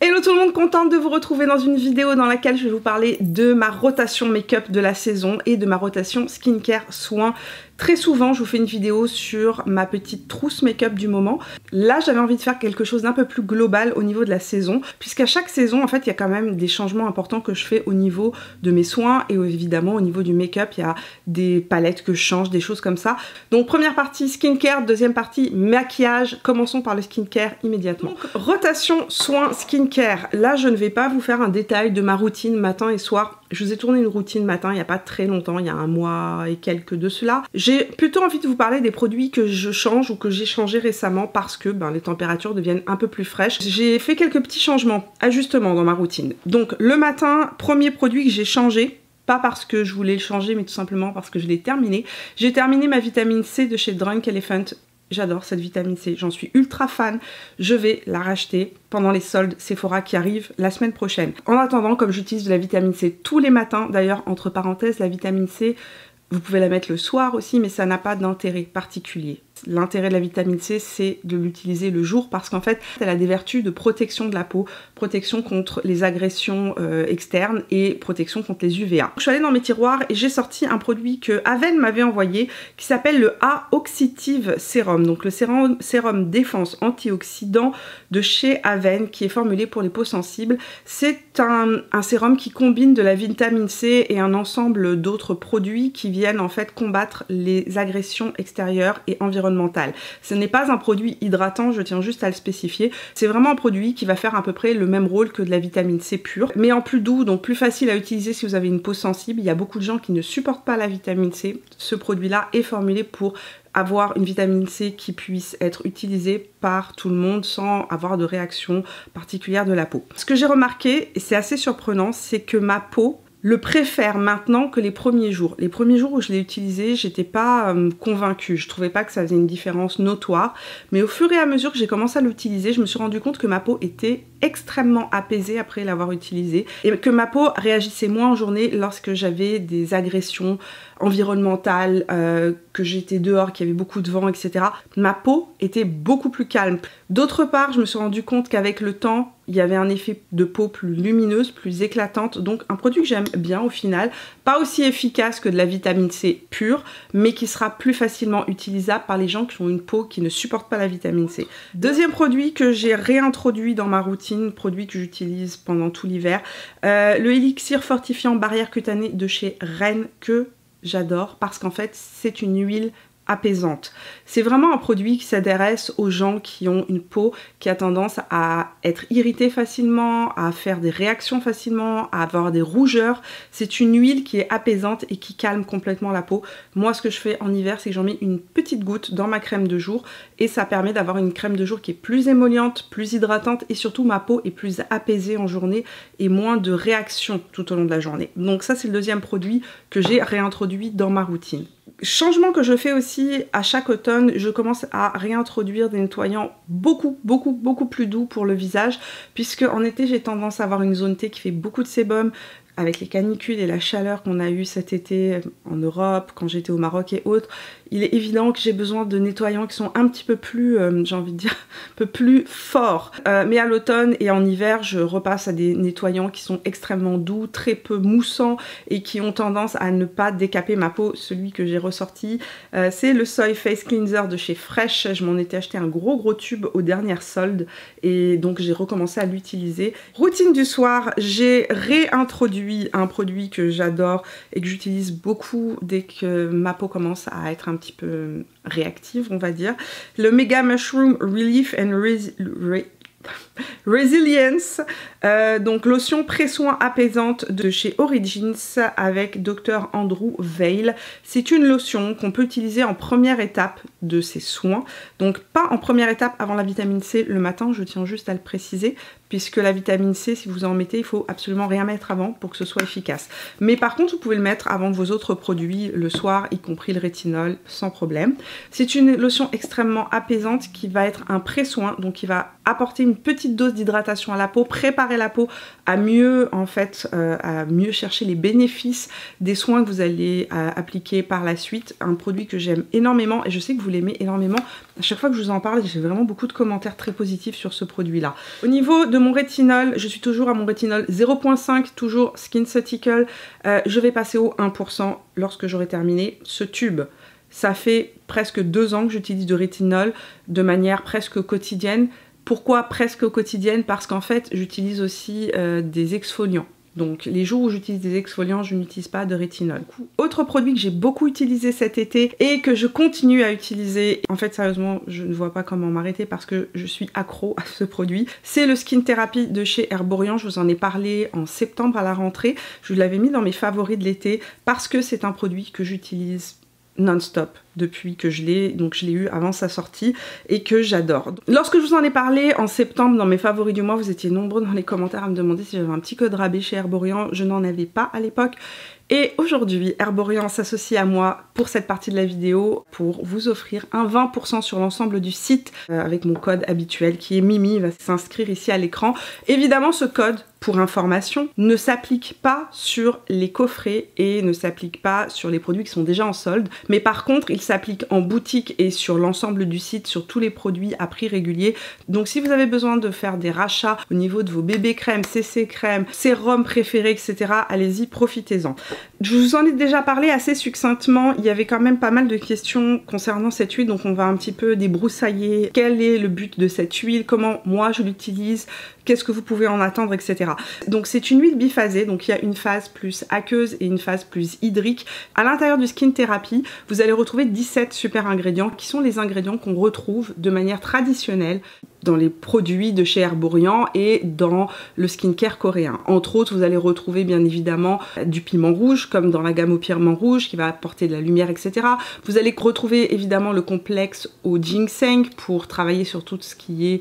Hello tout le monde, contente de vous retrouver dans une vidéo dans laquelle je vais vous parler de ma rotation make-up de la saison et de ma rotation skincare soins. Très souvent, je vous fais une vidéo sur ma petite trousse make-up du moment. Là, j'avais envie de faire quelque chose d'un peu plus global au niveau de la saison, puisqu'à chaque saison, en fait, il y a quand même des changements importants que je fais au niveau de mes soins et évidemment au niveau du make-up, il y a des palettes que je change, des choses comme ça. Donc, première partie skincare, deuxième partie maquillage. Commençons par le skincare immédiatement. Donc, rotation soins skincare. Là, je ne vais pas vous faire un détail de ma routine matin et soir. Je vous ai tourné une routine matin il n'y a pas très longtemps, il y a un mois et quelques de cela. J'ai plutôt envie de vous parler des produits que je change ou que j'ai changé récemment parce que les températures deviennent un peu plus fraîches. J'ai fait quelques petits changements, ajustements dans ma routine. Donc le matin, premier produit que j'ai changé, pas parce que je voulais le changer mais tout simplement parce que je l'ai terminé. J'ai terminé ma vitamine C de chez Drunk Elephant. J'adore cette vitamine C, j'en suis ultra fan. Je vais la racheter pendant les soldes Sephora qui arrivent la semaine prochaine. En attendant, comme j'utilise de la vitamine C tous les matins, d'ailleurs, entre parenthèses, la vitamine C, vous pouvez la mettre le soir aussi, mais ça n'a pas d'intérêt particulier. L'intérêt de la vitamine C, c'est de l'utiliser le jour parce qu'en fait, elle a des vertus de protection de la peau, protection contre les agressions externes et protection contre les UVA. Je suis allée dans mes tiroirs et j'ai sorti un produit que Aven m'avait envoyé qui s'appelle le A-Oxitive Serum. Donc le sérum défense antioxydant de chez Aven qui est formulé pour les peaux sensibles. C'est un sérum qui combine de la vitamine C et un ensemble d'autres produits qui viennent en fait combattre les agressions extérieures et environnementales. Ce n'est pas un produit hydratant, je tiens juste à le spécifier. C'est vraiment un produit qui va faire à peu près le même rôle que de la vitamine C pure, mais en plus doux, donc plus facile à utiliser si vous avez une peau sensible. Il y a beaucoup de gens qui ne supportent pas la vitamine C. Ce produit-là est formulé pour avoir une vitamine C qui puisse être utilisée par tout le monde sans avoir de réaction particulière de la peau. Ce que j'ai remarqué, et c'est assez surprenant, c'est que ma peau le préfère maintenant que les premiers jours. Les premiers jours où je l'ai utilisé, j'étais pas convaincue. Je trouvais pas que ça faisait une différence notoire. Mais au fur et à mesure que j'ai commencé à l'utiliser, je me suis rendu compte que ma peau était extrêmement apaisée après l'avoir utilisée et que ma peau réagissait moins en journée lorsque j'avais des agressions environnementales, que j'étais dehors, qu'il y avait beaucoup de vent, etc. Ma peau était beaucoup plus calme. D'autre part, je me suis rendu compte qu'avec le temps, il y avait un effet de peau plus lumineuse, plus éclatante, donc un produit que j'aime bien au final, pas aussi efficace que de la vitamine C pure, mais qui sera plus facilement utilisable par les gens qui ont une peau qui ne supporte pas la vitamine C. Deuxième produit que j'ai réintroduit dans ma routine, produit que j'utilise pendant tout l'hiver, le élixir fortifiant barrière cutanée de chez Ren que j'adore parce qu'en fait c'est une huile apaisante. C'est vraiment un produit qui s'adresse aux gens qui ont une peau qui a tendance à être irritée facilement, à faire des réactions facilement, à avoir des rougeurs. C'est une huile qui est apaisante et qui calme complètement la peau. Moi, ce que je fais en hiver, c'est que j'en mets une petite goutte dans ma crème de jour et ça permet d'avoir une crème de jour qui est plus émolliente, plus hydratante et surtout ma peau est plus apaisée en journée et moins de réactions tout au long de la journée. Donc ça, c'est le deuxième produit que j'ai réintroduit dans ma routine. Changement que je fais aussi à chaque automne, je commence à réintroduire des nettoyants beaucoup plus doux pour le visage, puisque en été j'ai tendance à avoir une zone T qui fait beaucoup de sébum. Avec les canicules et la chaleur qu'on a eu cet été en Europe, quand j'étais au Maroc et autres, il est évident que j'ai besoin de nettoyants qui sont un petit peu plus, j'ai envie de dire, un peu plus forts. Mais à l'automne et en hiver, je repasse à des nettoyants qui sont extrêmement doux, très peu moussants et qui ont tendance à ne pas décaper ma peau. Celui que j'ai ressorti, c'est le Soy Face Cleanser de chez Fresh. Je m'en étais acheté un gros tube aux dernières soldes et donc j'ai recommencé à l'utiliser. Routine du soir, j'ai réintroduit un produit que j'adore et que j'utilise beaucoup dès que ma peau commence à être un petit peu réactive, on va dire. Le Mega Mushroom Relief and Resilience, donc lotion pré-soin apaisante de chez Origins avec Dr Andrew Weil. C'est une lotion qu'on peut utiliser en première étape de ses soins, donc pas en première étape avant la vitamine C le matin, je tiens juste à le préciser, puisque la vitamine C, si vous en mettez, il faut absolument rien mettre avant pour que ce soit efficace. Mais par contre, vous pouvez le mettre avant vos autres produits le soir, y compris le rétinol, sans problème. C'est une lotion extrêmement apaisante qui va être un pré-soin, donc qui va apporter une petite petite dose d'hydratation à la peau, préparer la peau à mieux en fait, à mieux chercher les bénéfices des soins que vous allez appliquer par la suite. Un produit que j'aime énormément et je sais que vous l'aimez énormément. À chaque fois que je vous en parle, j'ai vraiment beaucoup de commentaires très positifs sur ce produit-là. Au niveau de mon rétinol, je suis toujours à mon rétinol 0.5, toujours SkinCeutical. Je vais passer au 1% lorsque j'aurai terminé ce tube. Ça fait presque 2 ans que j'utilise de rétinol de manière presque quotidienne. Pourquoi presque quotidienne? Parce qu'en fait, j'utilise aussi des exfoliants. Donc les jours où j'utilise des exfoliants, je n'utilise pas de rétinol. Autre produit que j'ai beaucoup utilisé cet été et que je continue à utiliser, en fait sérieusement je ne vois pas comment m'arrêter parce que je suis accro à ce produit, c'est le Skin Therapy de chez Herborian. Je vous en ai parlé en septembre à la rentrée, je l'avais mis dans mes favoris de l'été parce que c'est un produit que j'utilise non-stop depuis que je l'ai eu avant sa sortie et que j'adore. Lorsque je vous en ai parlé en septembre dans mes favoris du mois, vous étiez nombreux dans les commentaires à me demander si j'avais un petit code rabais chez Herborian. Je n'en avais pas à l'époque. Et aujourd'hui, Herborian s'associe à moi pour cette partie de la vidéo pour vous offrir un 20% sur l'ensemble du site avec mon code habituel qui est Mimi, il va s'inscrire ici à l'écran. Évidemment, ce code, pour information, ne s'applique pas sur les coffrets et ne s'applique pas sur les produits qui sont déjà en solde. Mais par contre, il s'applique en boutique et sur l'ensemble du site, sur tous les produits à prix régulier. Donc si vous avez besoin de faire des rachats au niveau de vos bébés crèmes, CC crèmes, sérums préférés, etc., allez-y, profitez-en. Je vous en ai déjà parlé assez succinctement, il y avait quand même pas mal de questions concernant cette huile, donc on va un petit peu débroussailler quel est le but de cette huile, comment moi je l'utilise, qu'est-ce que vous pouvez en attendre, etc. Donc c'est une huile biphasée, donc il y a une phase plus aqueuse et une phase plus hydrique. À l'intérieur du Skin Therapy, vous allez retrouver 17 super ingrédients qui sont les ingrédients qu'on retrouve de manière traditionnelle dans les produits de chez Herborian et dans le skincare coréen. Entre autres, vous allez retrouver bien évidemment du piment rouge, comme dans la gamme au piment rouge, qui va apporter de la lumière, etc. Vous allez retrouver évidemment le complexe au ginseng pour travailler sur tout ce qui est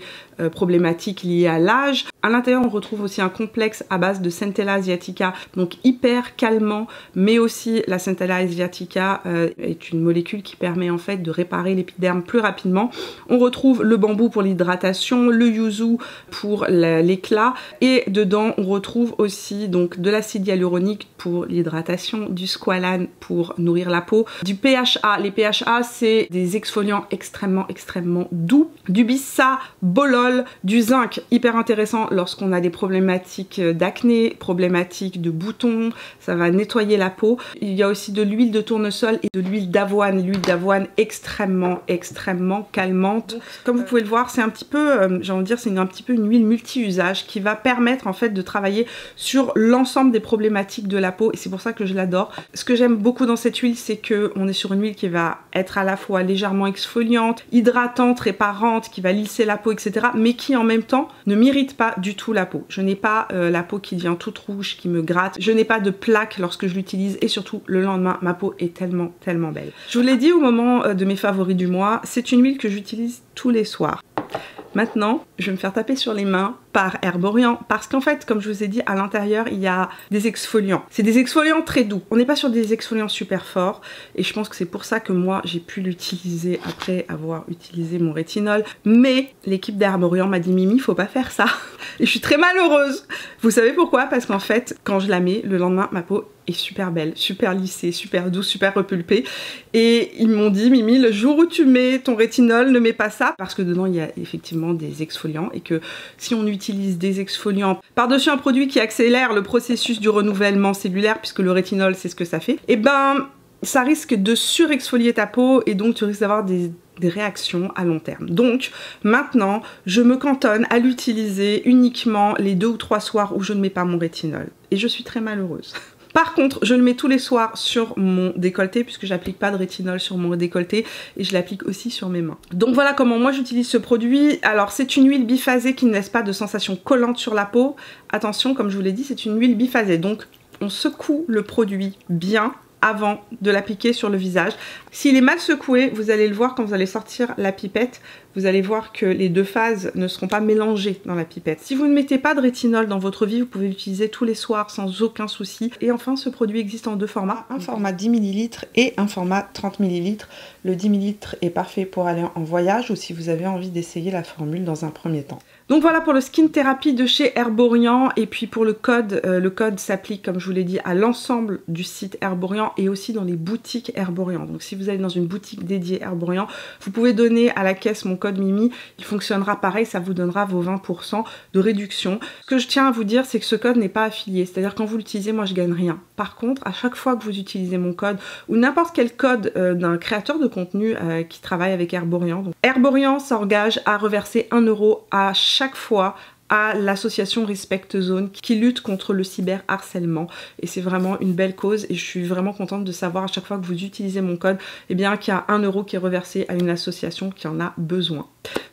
problématique liée à l'âge. À l'intérieur, on retrouve aussi un complexe à base de Centella asiatica, donc hyper calmant, mais aussi la Centella asiatica est une molécule qui permet en fait de réparer l'épiderme plus rapidement. On retrouve le bambou pour l'hydratation, le yuzu pour l'éclat, et dedans on retrouve aussi donc de l'acide hyaluronique pour l'hydratation, du squalane pour nourrir la peau, du PHA. Les PHA, c'est des exfoliants extrêmement doux, du bissa, bolol, du zinc, hyper intéressant lorsqu'on a des problématiques d'acné, problématiques de boutons, ça va nettoyer la peau. Il y a aussi de l'huile de tournesol et de l'huile d'avoine, extrêmement calmante. Donc, comme vous pouvez le voir, c'est un petit peu, j'ai envie de dire, c'est un petit peu une huile multi-usage qui va permettre en fait de travailler sur l'ensemble des problématiques de la peau et c'est pour ça que je l'adore. Ce que j'aime beaucoup dans cette huile, c'est que on est sur une huile qui va être à la fois légèrement exfoliante, hydratante, réparante, qui va lisser la peau, etc. mais qui en même temps ne m'irrite pas du tout la peau. Je n'ai pas la peau qui devient toute rouge, qui me gratte. Je n'ai pas de plaques lorsque je l'utilise et surtout le lendemain, ma peau est tellement belle. Je vous l'ai dit au moment de mes favoris du mois, c'est une huile que j'utilise tous les soirs. Maintenant, je vais me faire taper sur les mains par Herborian parce qu'en fait, comme je vous ai dit, à l'intérieur, il y a des exfoliants. C'est des exfoliants très doux. On n'est pas sur des exfoliants super forts et je pense que c'est pour ça que moi, j'ai pu l'utiliser après avoir utilisé mon rétinol. Mais l'équipe d'Herborian m'a dit « Mimi, faut pas faire ça ». Et je suis très malheureuse. Vous savez pourquoi? Parce qu'en fait, quand je la mets, le lendemain, ma peau est super belle, super lissée, super douce, super repulpée. Et ils m'ont dit « Mimi, le jour où tu mets ton rétinol, ne mets pas ça ». Parce que dedans, il y a effectivement des exfoliants et que si on utilise des exfoliants par-dessus un produit qui accélère le processus du renouvellement cellulaire, puisque le rétinol, c'est ce que ça fait, et ben ça risque de surexfolier ta peau et donc tu risques d'avoir des réactions à long terme. Donc maintenant, je me cantonne à l'utiliser uniquement les 2 ou 3 soirs où je ne mets pas mon rétinol. Et je suis très malheureuse. Par contre, je le mets tous les soirs sur mon décolleté puisque j'applique pas de rétinol sur mon décolleté et je l'applique aussi sur mes mains. Donc voilà comment moi j'utilise ce produit. Alors c'est une huile biphasée qui ne laisse pas de sensation collante sur la peau. Attention, comme je vous l'ai dit, c'est une huile biphasée. Donc on secoue le produit bien avant de l'appliquer sur le visage. S'il est mal secoué, vous allez le voir quand vous allez sortir la pipette, vous allez voir que les 2 phases ne seront pas mélangées dans la pipette. Si vous ne mettez pas de rétinol dans votre vie, vous pouvez l'utiliser tous les soirs sans aucun souci. Et enfin, ce produit existe en 2 formats, un format 10 ml et un format 30 ml. Le 10 ml est parfait pour aller en voyage ou si vous avez envie d'essayer la formule dans un premier temps. Donc voilà pour le Skin Therapy de chez Herborian. Et puis pour le code s'applique, comme je vous l'ai dit, à l'ensemble du site Herborian et aussi dans les boutiques Herborian. Donc si vous allez dans une boutique dédiée Herborian, vous pouvez donner à la caisse mon code Mimi. Il fonctionnera pareil, ça vous donnera vos 20% de réduction. Ce que je tiens à vous dire, c'est que ce code n'est pas affilié. C'est-à-dire quand vous l'utilisez, moi je gagne rien. Par contre, à chaque fois que vous utilisez mon code ou n'importe quel code d'un créateur de contenu qui travaille avec Herborian, donc Herborian s'engage à reverser 1 € à chaque fois à l'association Respect Zone qui lutte contre le cyberharcèlement, et c'est vraiment une belle cause et je suis vraiment contente de savoir à chaque fois que vous utilisez mon code, eh bien qu'il y a 1 € qui est reversé à une association qui en a besoin.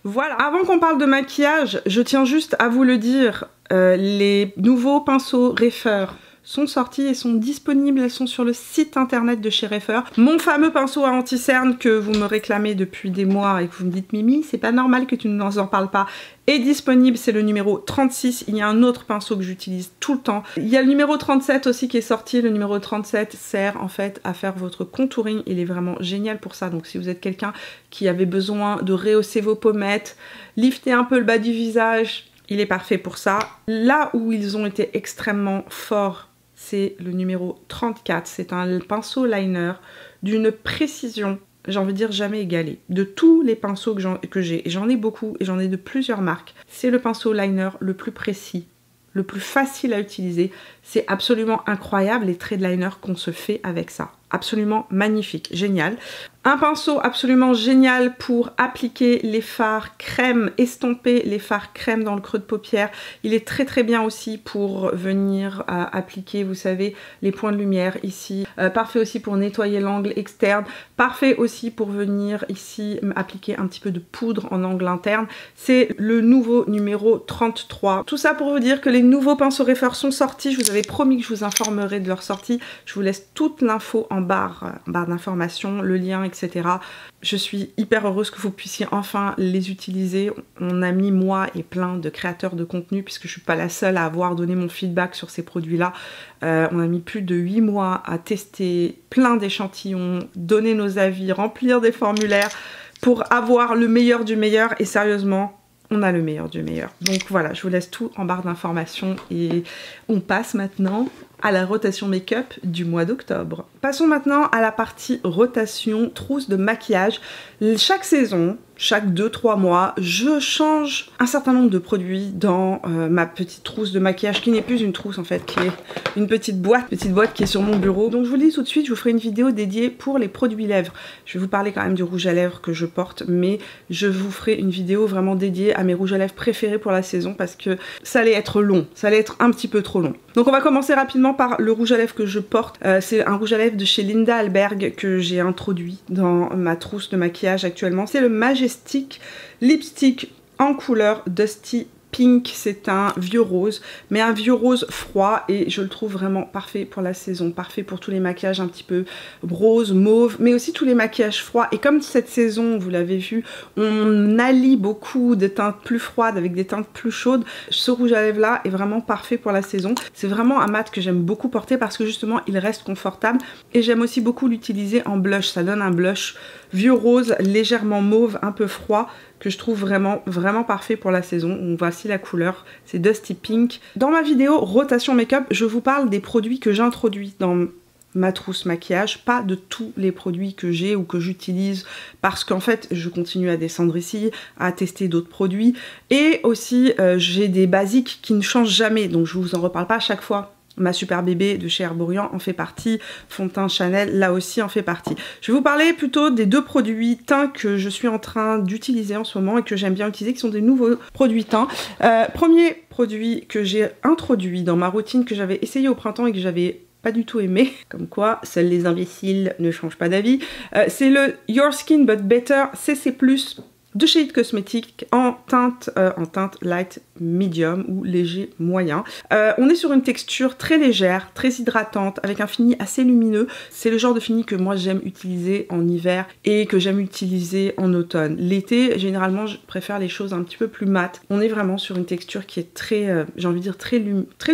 Voilà, avant qu'on parle de maquillage, je tiens juste à vous le dire, les nouveaux pinceaux Refer sont sorties et sont disponibles, elles sont sur le site internet de chez Refer. Mon fameux pinceau à anti-cerne que vous me réclamez depuis des mois et que vous me dites Mimi, c'est pas normal que tu ne nous en parles pas, est disponible, c'est le numéro 36. Il y a un autre pinceau que j'utilise tout le temps. Il y a le numéro 37 aussi qui est sorti. Le numéro 37 sert en fait à faire votre contouring. Il est vraiment génial pour ça. Donc si vous êtes quelqu'un qui avait besoin de rehausser vos pommettes, lifter un peu le bas du visage, il est parfait pour ça. Là où ils ont été extrêmement forts, c'est le numéro 34. C'est un pinceau liner d'une précision, j'ai envie de dire, jamais égalée. De tous les pinceaux que j'ai, et j'en ai beaucoup, et j'en ai de plusieurs marques, c'est le pinceau liner le plus précis, le plus facile à utiliser. C'est absolument incroyable les traits de liner qu'on se fait avec ça. Absolument magnifique, génial. Un pinceau absolument génial pour appliquer les fards crème, estomper les fards crème dans le creux de paupière. Il est très très bien aussi pour venir appliquer, vous savez, les points de lumière ici. Parfait aussi pour nettoyer l'angle externe. Parfait aussi pour venir ici appliquer un petit peu de poudre en angle interne. C'est le nouveau numéro 33. Tout ça pour vous dire que les nouveaux pinceaux Refer sont sortis. Je vous avais promis que je vous informerai de leur sortie. Je vous laisse toute l'info en barre d'informations, le lien, etc. Je suis hyper heureuse que vous puissiez enfin les utiliser. On a mis, moi et plein de créateurs de contenu, puisque je suis pas la seule à avoir donné mon feedback sur ces produits-là. On a mis plus de 8 mois à tester plein d'échantillons, donner nos avis, remplir des formulaires pour avoir le meilleur du meilleur, et sérieusement, on a le meilleur du meilleur. Donc voilà, je vous laisse tout en barre d'informations et on passe maintenant à la rotation make-up du mois d'octobre. Passons maintenant à la partie rotation trousse de maquillage. Chaque saison, chaque 2-3 mois, je change un certain nombre de produits dans ma petite trousse de maquillage, qui n'est plus une trousse en fait, qui est une petite boîte qui est sur mon bureau. Donc je vous le dis tout de suite, je vous ferai une vidéo dédiée pour les produits lèvres. Je vais vous parler quand même du rouge à lèvres que je porte, mais je vous ferai une vidéo vraiment dédiée à mes rouges à lèvres préférés pour la saison, parce que ça allait être long, ça allait être un petit peu trop long. Donc on va commencer rapidement par le rouge à lèvres que je porte. C'est un rouge à lèvres de chez Linda Alberg que j'ai introduit dans ma trousse de maquillage actuellement. C'est le Majestic Lipstick en couleur Dusty Pink. C'est un vieux rose, mais un vieux rose froid, et je le trouve vraiment parfait pour la saison, parfait pour tous les maquillages un petit peu rose, mauve, mais aussi tous les maquillages froids. Et comme cette saison, vous l'avez vu, on allie beaucoup de teintes plus froides avec des teintes plus chaudes, ce rouge à lèvres là est vraiment parfait pour la saison. C'est vraiment un mat que j'aime beaucoup porter parce que justement il reste confortable, et j'aime aussi beaucoup l'utiliser en blush. Ça donne un blush vieux rose légèrement mauve, un peu froid, que je trouve vraiment parfait pour la saison. Donc voici la couleur, c'est Dusty Pink. Dans ma vidéo rotation make-up, je vous parle des produits que j'introduis dans ma trousse maquillage, pas de tous les produits que j'ai ou que j'utilise, parce qu'en fait je continue à descendre ici, à tester d'autres produits, et aussi j'ai des basiques qui ne changent jamais, donc je vous en reparle pas à chaque fois. Ma Super Bébé de chez Herborian en fait partie, fond de teint Chanel là aussi en fait partie. Je vais vous parler plutôt des deux produits teints que je suis en train d'utiliser en ce moment et que j'aime bien utiliser, qui sont des nouveaux produits teints. Premier produit que j'ai introduit dans ma routine, que j'avais essayé au printemps et que j'avais pas du tout aimé, comme quoi seuls les imbéciles ne changent pas d'avis, c'est le Your Skin But Better CC+ de chez It Cosmetics en teinte light medium ou léger moyen. On est sur une texture très légère, très hydratante, avec un fini assez lumineux. C'est le genre de fini que moi j'aime utiliser en hiver et que j'aime utiliser en automne. L'été, généralement, je préfère les choses un petit peu plus mates. On est vraiment sur une texture qui est très, j'ai envie de dire, très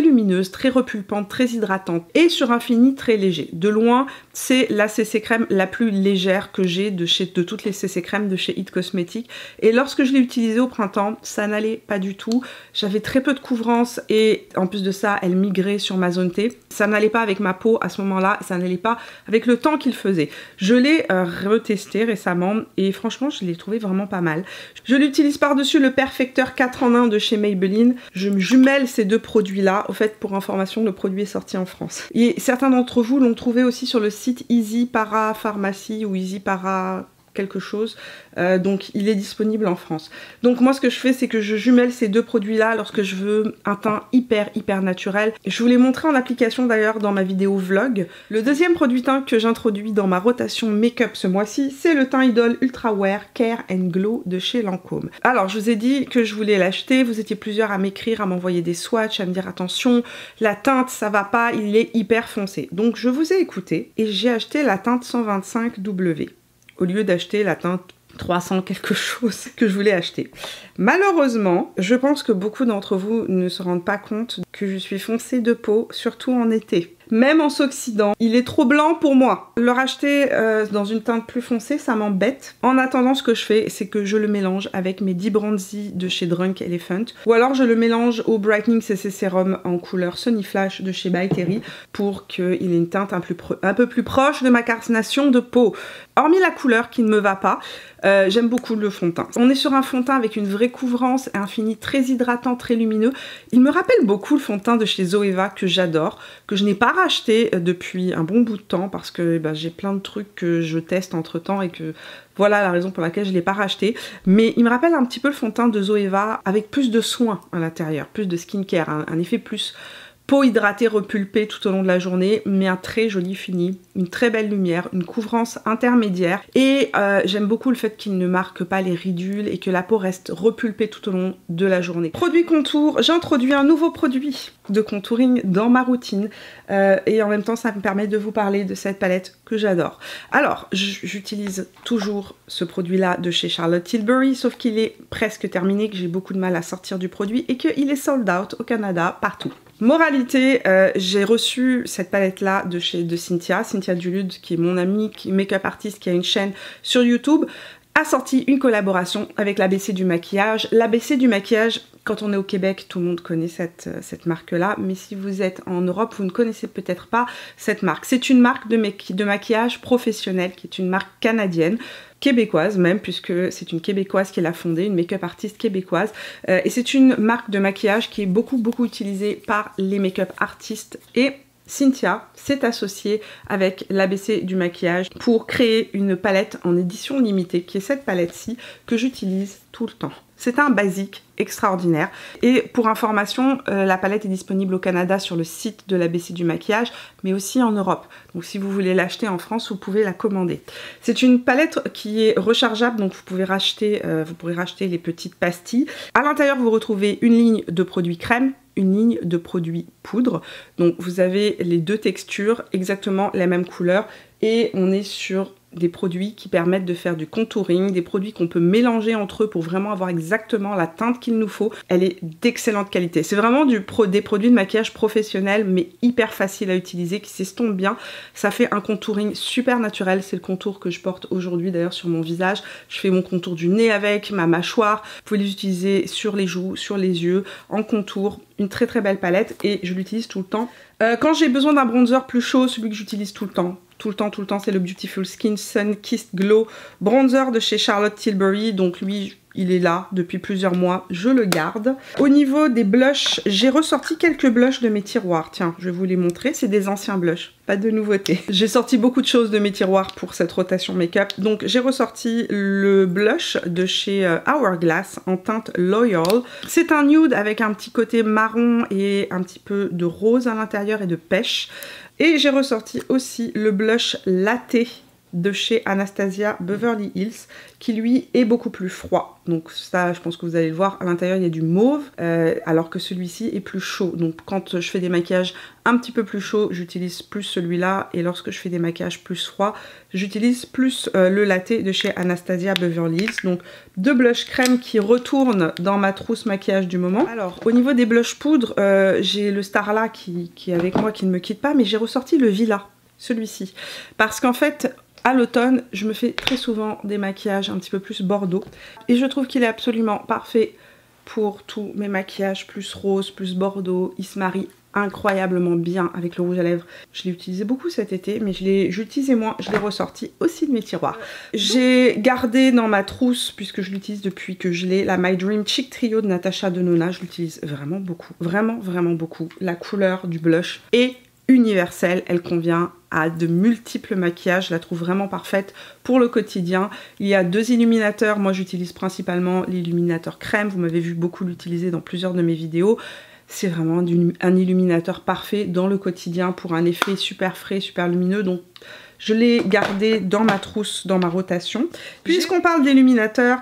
lumineuse, très repulpante, très hydratante et sur un fini très léger. De loin, c'est la CC crème la plus légère que j'ai de toutes les CC crèmes de chez It Cosmetics. Et lorsque je l'ai utilisée au printemps, ça n'allait pas du tout. J'avais très peu de couvrance et en plus de ça, elle migrait sur ma zone T. Ça n'allait pas avec ma peau à ce moment-là, ça n'allait pas avec le temps qu'il faisait. Je l'ai retesté récemment et franchement, je l'ai trouvé vraiment pas mal. Je l'utilise par-dessus le Perfecteur 4 en 1 de chez Maybelline. Je jumelle ces deux produits-là. Au fait, pour information, le produit est sorti en France. Et certains d'entre vous l'ont trouvé aussi sur le site Easy Para Pharmacie ou Easy Para quelque chose, donc il est disponible en France. Donc moi ce que je fais, c'est que je jumelle ces deux produits là lorsque je veux un teint hyper naturel. Je vous l'ai montré en application d'ailleurs dans ma vidéo vlog. Le deuxième produit teint que j'introduis dans ma rotation make-up ce mois-ci, c'est le teint Idol Ultra Wear Care and Glow de chez Lancôme. Alors je vous ai dit que je voulais l'acheter, vous étiez plusieurs à m'écrire, à m'envoyer des swatchs, à me dire attention, la teinte ça va pas, il est hyper foncé. Donc je vous ai écouté et j'ai acheté la teinte 125W. Au lieu d'acheter la teinte 300 quelque chose que je voulais acheter. Malheureusement, je pense que beaucoup d'entre vous ne se rendent pas compte que je suis foncée de peau, surtout en été. Même en s'oxydant, il est trop blanc pour moi. Le racheter dans une teinte plus foncée, ça m'embête. En attendant, ce que je fais, c'est que je le mélange avec mes 10 Bronzy de chez Drunk Elephant. Ou alors je le mélange au Brightening CC Serum en couleur Sunny Flash de chez By Terry pour qu'il ait une teinte un peu plus proche de ma carnation de peau. Hormis la couleur qui ne me va pas, j'aime beaucoup le fond de teint. On est sur un fond de teint avec une vraie couvrance et un fini très hydratant, très lumineux. Il me rappelle beaucoup le fond de teint de chez Zoeva que j'adore, que je n'ai pas racheté depuis un bon bout de temps parce que j'ai plein de trucs que je teste entre temps et que voilà la raison pour laquelle je ne l'ai pas racheté. Mais il me rappelle un petit peu le fond de teint de Zoeva avec plus de soins à l'intérieur, plus de skincare, un effet plus peau hydratée, repulpée tout au long de la journée, mais un très joli fini, une très belle lumière, une couvrance intermédiaire et j'aime beaucoup le fait qu'il ne marque pas les ridules et que la peau reste repulpée tout au long de la journée. Produit contour, j'introduis un nouveau produit de contouring dans ma routine et en même temps ça me permet de vous parler de cette palette que j'adore. Alors j'utilise toujours ce produit là de chez Charlotte Tilbury, sauf qu'il est presque terminé, que j'ai beaucoup de mal à sortir du produit et qu'il est sold out au Canada partout. Moralité, j'ai reçu cette palette là de Cynthia Dulude, qui est mon amie, qui est make-up artiste, qui a une chaîne sur YouTube, a sorti une collaboration avec l'ABC du maquillage. L'ABC du maquillage, quand on est au Québec, tout le monde connaît cette marque-là, mais si vous êtes en Europe, vous ne connaissez peut-être pas cette marque. C'est une marque de maquillage professionnel, qui est une marque canadienne, québécoise même, puisque c'est une québécoise qui l'a fondée, une make-up artiste québécoise. Et c'est une marque de maquillage qui est beaucoup utilisée par les make-up artistes. Et Cynthia s'est associée avec l'ABC du maquillage pour créer une palette en édition limitée, qui est cette palette-ci que j'utilise tout le temps. C'est un basique extraordinaire. Et pour information, la palette est disponible au Canada sur le site de l'ABC du maquillage, mais aussi en Europe. Donc si vous voulez l'acheter en France, vous pouvez la commander. C'est une palette qui est rechargeable, donc vous pourrez racheter les petites pastilles. À l'intérieur, vous retrouvez une ligne de produits crème, une ligne de produits poudre. Donc vous avez les deux textures, exactement la même couleur, et on est sur des produits qui permettent de faire du contouring, des produits qu'on peut mélanger entre eux pour vraiment avoir exactement la teinte qu'il nous faut. Elle est d'excellente qualité. C'est vraiment des produits de maquillage professionnel, mais hyper facile à utiliser, qui s'estompent bien. Ça fait un contouring super naturel. C'est le contour que je porte aujourd'hui d'ailleurs sur mon visage. Je fais mon contour du nez avec, ma mâchoire. Vous pouvez les utiliser sur les joues, sur les yeux, en contour. Une très belle palette et je l'utilise tout le temps. Quand j'ai besoin d'un bronzer plus chaud, celui que j'utilise tout le temps, c'est le Beautiful Skin Sun Kissed Glow Bronzer de chez Charlotte Tilbury. Donc lui, il est là depuis plusieurs mois, je le garde. Au niveau des blushs, j'ai ressorti quelques blushs de mes tiroirs. Tiens, je vais vous les montrer, c'est des anciens blushs, pas de nouveautés. J'ai sorti beaucoup de choses de mes tiroirs pour cette rotation make-up. Donc j'ai ressorti le blush de chez Hourglass en teinte Loyal. C'est un nude avec un petit côté marron et un petit peu de rose à l'intérieur et de pêche. Et j'ai ressorti aussi le blush Latte de chez Anastasia Beverly Hills qui lui est beaucoup plus froid. Donc ça je pense que vous allez le voir, à l'intérieur il y a du mauve alors que celui-ci est plus chaud. Donc quand je fais des maquillages un petit peu plus chauds, j'utilise plus celui-là, et lorsque je fais des maquillages plus froids, j'utilise plus le latte de chez Anastasia Beverly Hills. Donc deux blushs crème qui retournent dans ma trousse maquillage du moment. Alors au niveau des blushs poudre, j'ai le Starla qui est avec moi, qui ne me quitte pas, mais j'ai ressorti le Villa, celui-ci, parce qu'en fait à l'automne, je me fais très souvent des maquillages un petit peu plus bordeaux. Et je trouve qu'il est absolument parfait pour tous mes maquillages plus rose, plus bordeaux. Il se marie incroyablement bien avec le rouge à lèvres. Je l'ai utilisé beaucoup cet été, mais j'utilisais moins. Je l'ai ressorti aussi de mes tiroirs. J'ai gardé dans ma trousse, puisque je l'utilise depuis que je l'ai, la My Dream Cheek Trio de Natasha Denona. Je l'utilise vraiment beaucoup. Vraiment, vraiment beaucoup. La couleur du blush est universelle. Elle convient à de multiples maquillages, je la trouve vraiment parfaite pour le quotidien. Il y a deux illuminateurs, moi j'utilise principalement l'illuminateur crème, vous m'avez vu beaucoup l'utiliser dans plusieurs de mes vidéos. C'est vraiment un illuminateur parfait dans le quotidien pour un effet super frais, super lumineux, donc je l'ai gardé dans ma trousse, dans ma rotation. Puisqu'on parle d'illuminateur,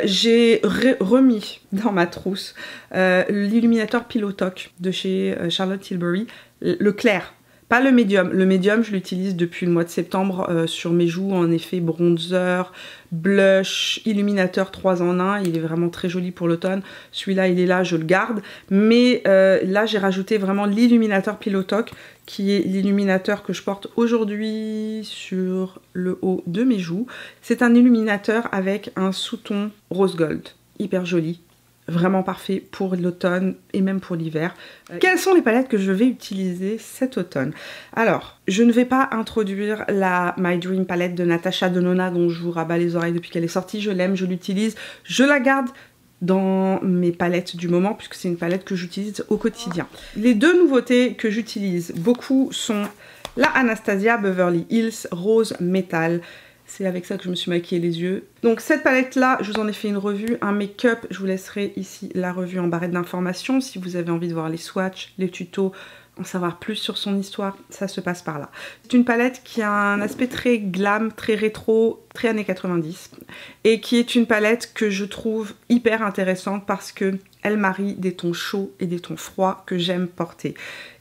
j'ai remis dans ma trousse l'illuminateur Pillow Talk de chez Charlotte Tilbury, le clair. Pas le médium. Le médium, je l'utilise depuis le mois de septembre sur mes joues en effet bronzer, blush, illuminateur 3 en 1. Il est vraiment très joli pour l'automne. Celui-là, il est là, je le garde. Mais là, j'ai rajouté vraiment l'illuminateur Pillow Talk, qui est l'illuminateur que je porte aujourd'hui sur le haut de mes joues. C'est un illuminateur avec un sous-ton rose gold. Hyper joli. Vraiment parfait pour l'automne et même pour l'hiver. Quelles sont les palettes que je vais utiliser cet automne? Alors, je ne vais pas introduire la My Dream palette de Natasha Denona dont je vous rabats les oreilles depuis qu'elle est sortie. Je l'aime, je l'utilise, je la garde dans mes palettes du moment puisque c'est une palette que j'utilise au quotidien. Les deux nouveautés que j'utilise beaucoup sont la Anastasia Beverly Hills Rose Métal. C'est avec ça que je me suis maquillée les yeux. Donc cette palette là, je vous en ai fait une revue, un make-up. Je vous laisserai ici la revue en barrette d'informations. Si vous avez envie de voir les swatchs, les tutos, en savoir plus sur son histoire, ça se passe par là. C'est une palette qui a un aspect très glam, très rétro, très années 90. Et qui est une palette que je trouve hyper intéressante parce que elle marie des tons chauds et des tons froids que j'aime porter.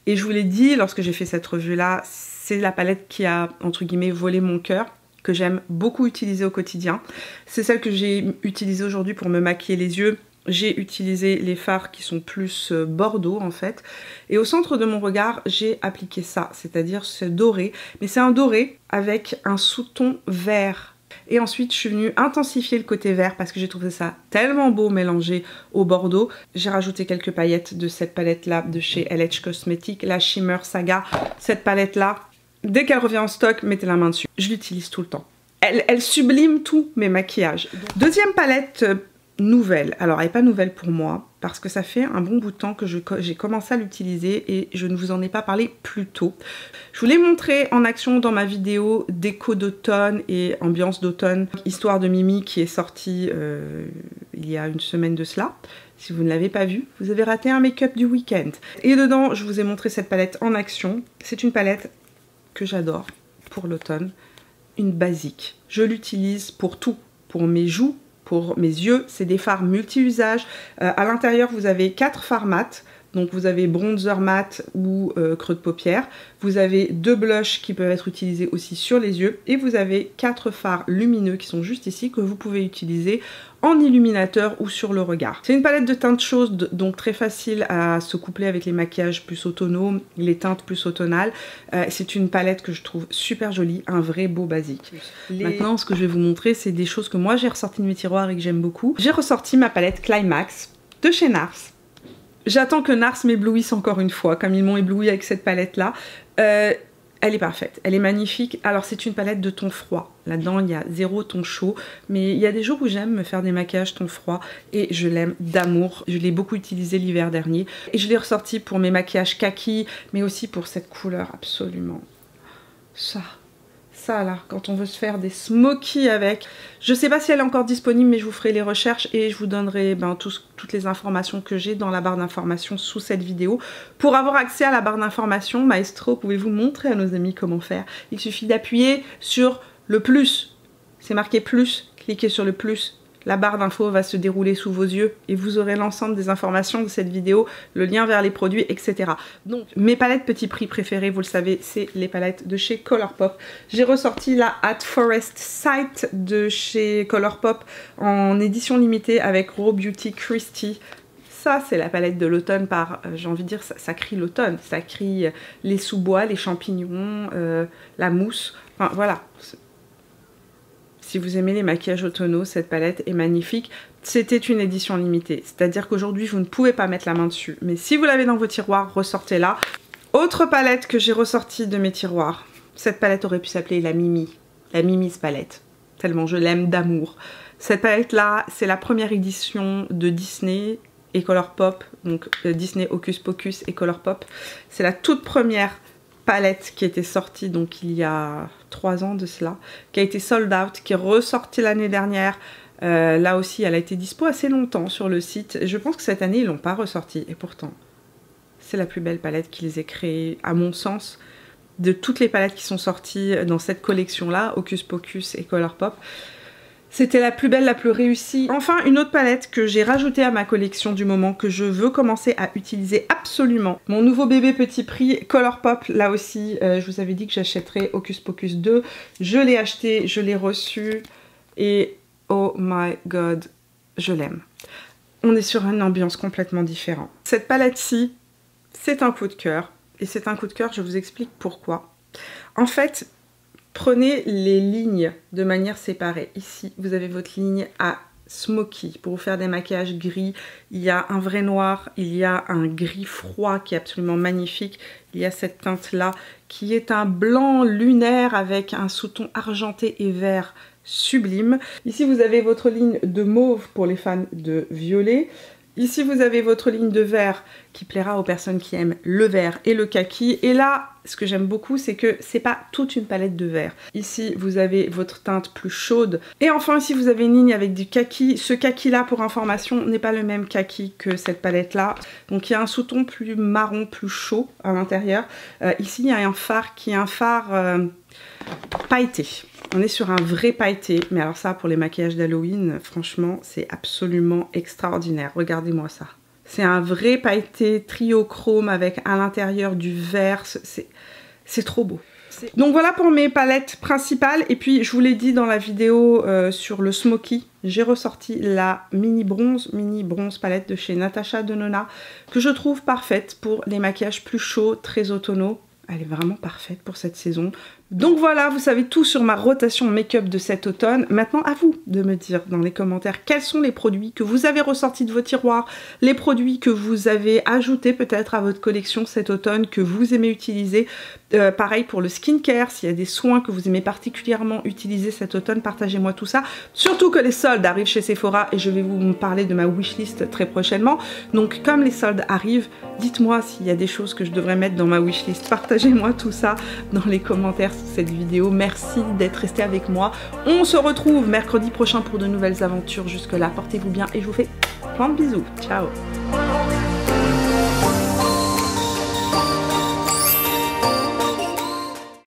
Et je vous l'ai dit lorsque j'ai fait cette revue là, c'est la palette qui a entre guillemets volé mon cœur, que j'aime beaucoup utiliser au quotidien. C'est celle que j'ai utilisée aujourd'hui pour me maquiller les yeux. J'ai utilisé les fards qui sont plus bordeaux en fait. Et au centre de mon regard, j'ai appliqué ça, c'est-à-dire ce doré. Mais c'est un doré avec un sous-ton vert. Et ensuite, je suis venue intensifier le côté vert parce que j'ai trouvé ça tellement beau mélangé au bordeaux. J'ai rajouté quelques paillettes de cette palette-là de chez LH Cosmetics, la Shimmer Saga. Cette palette-là, dès qu'elle revient en stock, mettez la main dessus. Je l'utilise tout le temps. Elle sublime tous mes maquillages. Deuxième palette nouvelle. Alors, elle n'est pas nouvelle pour moi parce que ça fait un bon bout de temps que j'ai commencé à l'utiliser et je ne vous en ai pas parlé plus tôt. Je vous l'ai montré en action dans ma vidéo déco d'automne et ambiance d'automne, Histoire de Mimi, qui est sortie il y a une semaine de cela. Si vous ne l'avez pas vu, vous avez raté un make-up du week-end. Et dedans, je vous ai montré cette palette en action. C'est une palette que j'adore pour l'automne, une basique. Je l'utilise pour tout, pour mes joues, pour mes yeux. C'est des fards multi-usages. À l'intérieur, vous avez 4 fards mat. Donc vous avez bronzer mat ou creux de paupière. Vous avez 2 blushs qui peuvent être utilisés aussi sur les yeux. Et vous avez 4 fards lumineux qui sont juste ici, que vous pouvez utiliser en illuminateur ou sur le regard. C'est une palette de teintes chaudes, donc très facile à se coupler avec les maquillages plus automnaux, les teintes plus automnales. C'est une palette que je trouve super jolie, un vrai beau basique. Maintenant, ce que je vais vous montrer, c'est des choses que moi j'ai ressorties de mes tiroirs et que j'aime beaucoup. J'ai ressorti ma palette Climax de chez NARS. J'attends que NARS m'éblouisse encore une fois, comme ils m'ont ébloui avec cette palette-là. Elle est parfaite, elle est magnifique. Alors c'est une palette de ton froid. Là-dedans, il y a 0 ton chaud. Mais il y a des jours où j'aime me faire des maquillages ton froid. Et je l'aime d'amour. Je l'ai beaucoup utilisé l'hiver dernier. Et je l'ai ressorti pour mes maquillages kaki, mais aussi pour cette couleur absolument. Ça là, quand on veut se faire des smokies avec. Je sais pas si elle est encore disponible, mais je vous ferai les recherches et je vous donnerai toutes les informations que j'ai dans la barre d'informations sous cette vidéo. Pour avoir accès à la barre d'informations, Maestro, pouvez-vous montrer à nos amis comment faire? Il suffit d'appuyer sur le plus, c'est marqué plus, cliquez sur le plus. La barre d'infos va se dérouler sous vos yeux et vous aurez l'ensemble des informations de cette vidéo, le lien vers les produits, etc. Donc, mes palettes petit prix préférées, vous le savez, c'est les palettes de chez Colourpop. J'ai ressorti la At Forest Sight de chez Colourpop en édition limitée avec Raw Beauty Christie. Ça, c'est la palette de l'automne par, j'ai envie de dire, ça crie l'automne. Ça crie les sous-bois, les champignons, la mousse. Enfin, voilà. Si vous aimez les maquillages automnaux, cette palette est magnifique. C'était une édition limitée, c'est-à-dire qu'aujourd'hui, vous ne pouvez pas mettre la main dessus. Mais si vous l'avez dans vos tiroirs, ressortez-la. Autre palette que j'ai ressortie de mes tiroirs. Cette palette aurait pu s'appeler la Mimi. La Mimi's palette. Tellement je l'aime d'amour. Cette palette-là, c'est la première édition de Disney et Colourpop. Donc Disney Hocus Pocus et Colourpop. C'est la toute première palette qui était sortie donc il y a 3 ans de cela, qui a été sold out, qui est ressortie l'année dernière. Là aussi, elle a été dispo assez longtemps sur le site. Je pense que cette année, ils l'ont pas ressortie. Et pourtant, c'est la plus belle palette qu'ils aient créée, à mon sens, de toutes les palettes qui sont sorties dans cette collection-là, Hocus Pocus et Colourpop. C'était la plus belle, la plus réussie. Enfin, une autre palette que j'ai rajoutée à ma collection du moment, que je veux commencer à utiliser absolument. Mon nouveau bébé petit prix, Colourpop, là aussi, je vous avais dit que j'achèterais Hocus Pocus 2. Je l'ai acheté, je l'ai reçu et oh my god, je l'aime. On est sur une ambiance complètement différente. Cette palette-ci, c'est un coup de cœur. Et c'est un coup de cœur, je vous explique pourquoi. En fait, prenez les lignes de manière séparée. Ici, vous avez votre ligne à smoky pour vous faire des maquillages gris. Il y a un vrai noir, il y a un gris froid qui est absolument magnifique. Il y a cette teinte-là qui est un blanc lunaire avec un sous-ton argenté et vert sublime. Ici, vous avez votre ligne de mauve pour les fans de violet. Ici, vous avez votre ligne de vert qui plaira aux personnes qui aiment le vert et le kaki. Et là, ce que j'aime beaucoup, c'est que c'est pas toute une palette de vert. Ici, vous avez votre teinte plus chaude. Et enfin, ici, vous avez une ligne avec du kaki. Ce kaki-là, pour information, n'est pas le même kaki que cette palette-là. Donc, il y a un sous-ton plus marron, plus chaud à l'intérieur. Ici, il y a un fard qui est un fard pailleté. On est sur un vrai pailleté, mais alors ça, pour les maquillages d'Halloween, franchement, c'est absolument extraordinaire. Regardez-moi ça. C'est un vrai pailleté trio-chrome avec à l'intérieur du vert. C'est trop beau. Donc voilà pour mes palettes principales. Et puis, je vous l'ai dit dans la vidéo sur le smoky, j'ai ressorti la mini bronze palette de chez Natasha Denona, que je trouve parfaite pour les maquillages plus chauds, très automnaux. Elle est vraiment parfaite pour cette saison. Donc voilà, vous savez tout sur ma rotation make-up de cet automne. Maintenant, à vous de me dire dans les commentaires quels sont les produits que vous avez ressortis de vos tiroirs, les produits que vous avez ajoutés peut-être à votre collection cet automne, que vous aimez utiliser. Pareil pour le skincare, s'il y a des soins que vous aimez particulièrement utiliser cet automne, partagez-moi tout ça. Surtout que les soldes arrivent chez Sephora et je vais vous parler de ma wishlist très prochainement. Donc comme les soldes arrivent, dites-moi s'il y a des choses que je devrais mettre dans ma wishlist. Partagez-moi tout ça dans les commentaires sous cette vidéo. Merci d'être resté avec moi. On se retrouve mercredi prochain pour de nouvelles aventures. Jusque là, portez-vous bien et je vous fais plein de bisous. Ciao!